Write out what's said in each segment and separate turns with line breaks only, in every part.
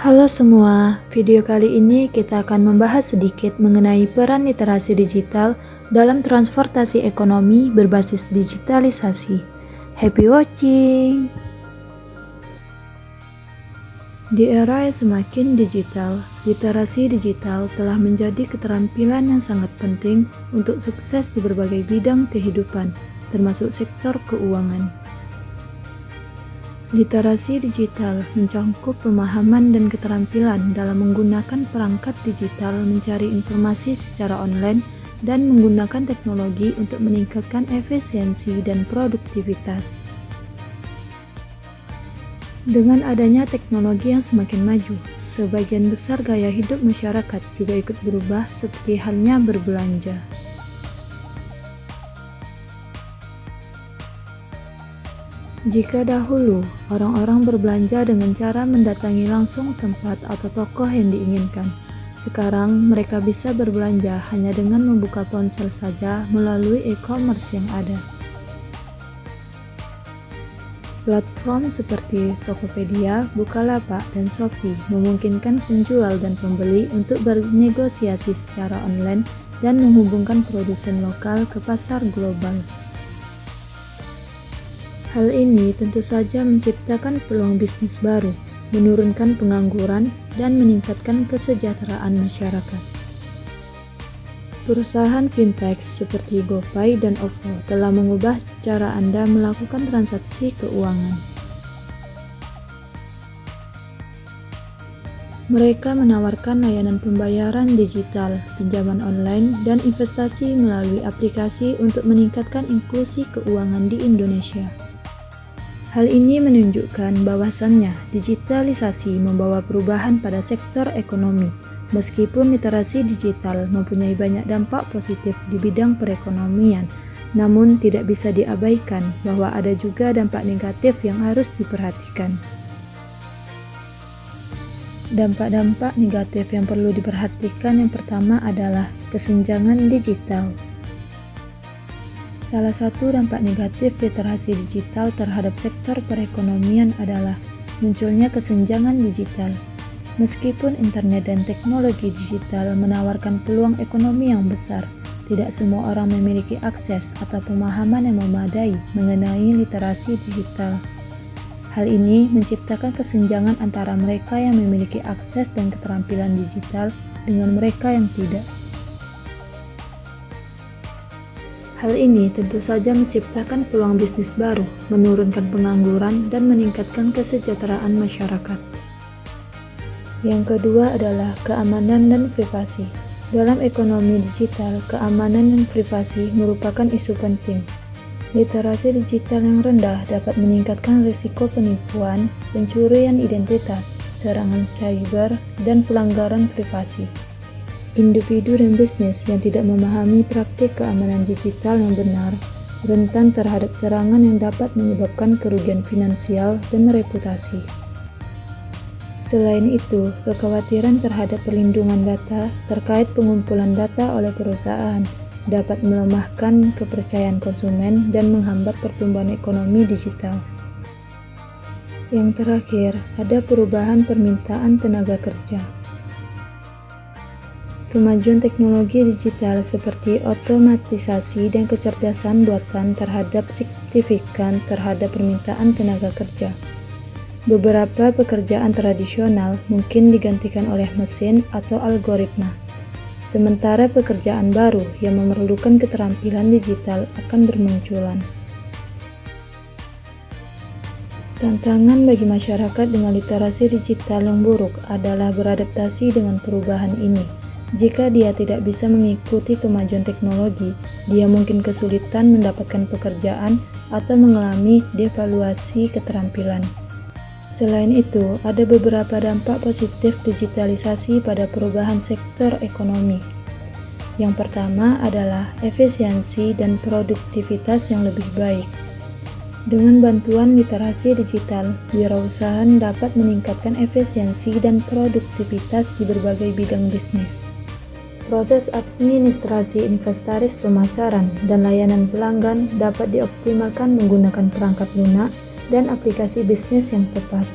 Halo semua, video kali ini kita akan membahas sedikit mengenai peran literasi digital dalam transportasi ekonomi berbasis digitalisasi. Happy watching! Di era yang semakin digital, literasi digital telah menjadi keterampilan yang sangat penting untuk sukses di berbagai bidang kehidupan, termasuk sektor keuangan. Literasi digital mencakup pemahaman dan keterampilan dalam menggunakan perangkat digital mencari informasi secara online dan menggunakan teknologi untuk meningkatkan efisiensi dan produktivitas. Dengan adanya teknologi yang semakin maju, sebagian besar gaya hidup masyarakat juga ikut berubah seperti halnya berbelanja. Jika dahulu, orang-orang berbelanja dengan cara mendatangi langsung tempat atau toko yang diinginkan. Sekarang, mereka bisa berbelanja hanya dengan membuka ponsel saja melalui e-commerce yang ada. Platform seperti Tokopedia, Bukalapak, dan Shopee memungkinkan penjual dan pembeli untuk bernegosiasi secara online dan menghubungkan produsen lokal ke pasar global. Hal ini tentu saja menciptakan peluang bisnis baru, menurunkan pengangguran, dan meningkatkan kesejahteraan masyarakat. Perusahaan fintech seperti GoPay dan OVO telah mengubah cara Anda melakukan transaksi keuangan. Mereka menawarkan layanan pembayaran digital, pinjaman online, dan investasi melalui aplikasi untuk meningkatkan inklusi keuangan di Indonesia. Hal ini menunjukkan bahwasannya digitalisasi membawa perubahan pada sektor ekonomi. Meskipun literasi digital mempunyai banyak dampak positif di bidang perekonomian, namun tidak bisa diabaikan bahwa ada juga dampak negatif yang harus diperhatikan. Dampak-dampak negatif yang perlu diperhatikan yang pertama adalah kesenjangan digital. Salah satu dampak negatif literasi digital terhadap sektor perekonomian adalah munculnya kesenjangan digital. Meskipun internet dan teknologi digital menawarkan peluang ekonomi yang besar, tidak semua orang memiliki akses atau pemahaman yang memadai mengenai literasi digital. Hal ini menciptakan kesenjangan antara mereka yang memiliki akses dan keterampilan digital dengan mereka yang tidak. Hal ini tentu saja menciptakan peluang bisnis baru, menurunkan pengangguran, dan meningkatkan kesejahteraan masyarakat. Yang kedua adalah keamanan dan privasi. Dalam ekonomi digital, keamanan dan privasi merupakan isu penting. Literasi digital yang rendah dapat meningkatkan risiko penipuan, pencurian identitas, serangan cyber, dan pelanggaran privasi. Individu dan bisnis yang tidak memahami praktik keamanan digital yang benar rentan terhadap serangan yang dapat menyebabkan kerugian finansial dan reputasi. Selain itu, kekhawatiran terhadap perlindungan data terkait pengumpulan data oleh perusahaan dapat melemahkan kepercayaan konsumen dan menghambat pertumbuhan ekonomi digital. Yang terakhir, ada perubahan permintaan tenaga kerja. Kemajuan teknologi digital seperti otomatisasi dan kecerdasan buatan terhadap signifikan terhadap permintaan tenaga kerja. Beberapa pekerjaan tradisional mungkin digantikan oleh mesin atau algoritma, sementara pekerjaan baru yang memerlukan keterampilan digital akan bermunculan. Tantangan bagi masyarakat dengan literasi digital yang buruk adalah beradaptasi dengan perubahan ini. Jika dia tidak bisa mengikuti kemajuan teknologi, dia mungkin kesulitan mendapatkan pekerjaan atau mengalami devaluasi keterampilan. Selain itu, ada beberapa dampak positif digitalisasi pada perubahan sektor ekonomi. Yang pertama adalah efisiensi dan produktivitas yang lebih baik. Dengan bantuan literasi digital, wirausaha dapat meningkatkan efisiensi dan produktivitas di berbagai bidang bisnis. Proses administrasi inventaris pemasaran dan layanan pelanggan dapat dioptimalkan menggunakan perangkat lunak dan aplikasi bisnis yang tepat.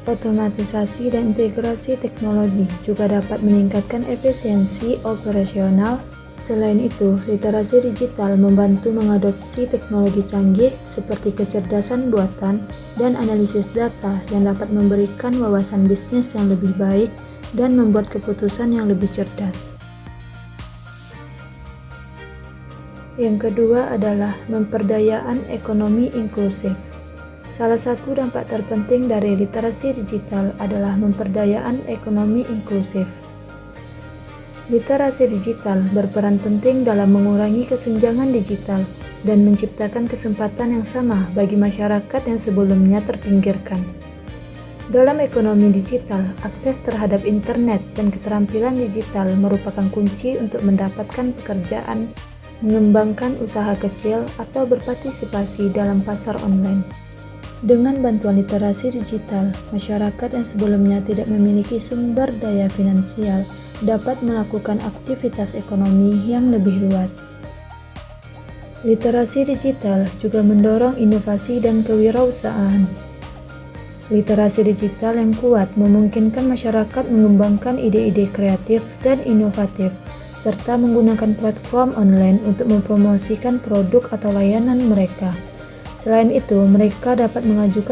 Otomatisasi dan integrasi teknologi juga dapat meningkatkan efisiensi operasional. Selain itu, literasi digital membantu mengadopsi teknologi canggih seperti kecerdasan buatan dan analisis data yang dapat memberikan wawasan bisnis yang lebih baik dan membuat keputusan yang lebih cerdas. Yang kedua adalah pemberdayaan ekonomi inklusif. Salah satu dampak terpenting dari literasi digital adalah pemberdayaan ekonomi inklusif. Literasi digital berperan penting dalam mengurangi kesenjangan digital dan menciptakan kesempatan yang sama bagi masyarakat yang sebelumnya terpinggirkan. Dalam ekonomi digital, akses terhadap internet dan keterampilan digital merupakan kunci untuk mendapatkan pekerjaan, mengembangkan usaha kecil, atau berpartisipasi dalam pasar online. Dengan bantuan literasi digital, masyarakat yang sebelumnya tidak memiliki sumber daya finansial dapat melakukan aktivitas ekonomi yang lebih luas. Literasi digital juga mendorong inovasi dan kewirausahaan. Literasi digital yang kuat memungkinkan masyarakat mengembangkan ide-ide kreatif dan inovatif, serta menggunakan platform online untuk mempromosikan produk atau layanan mereka. Selain itu, mereka dapat mengajukan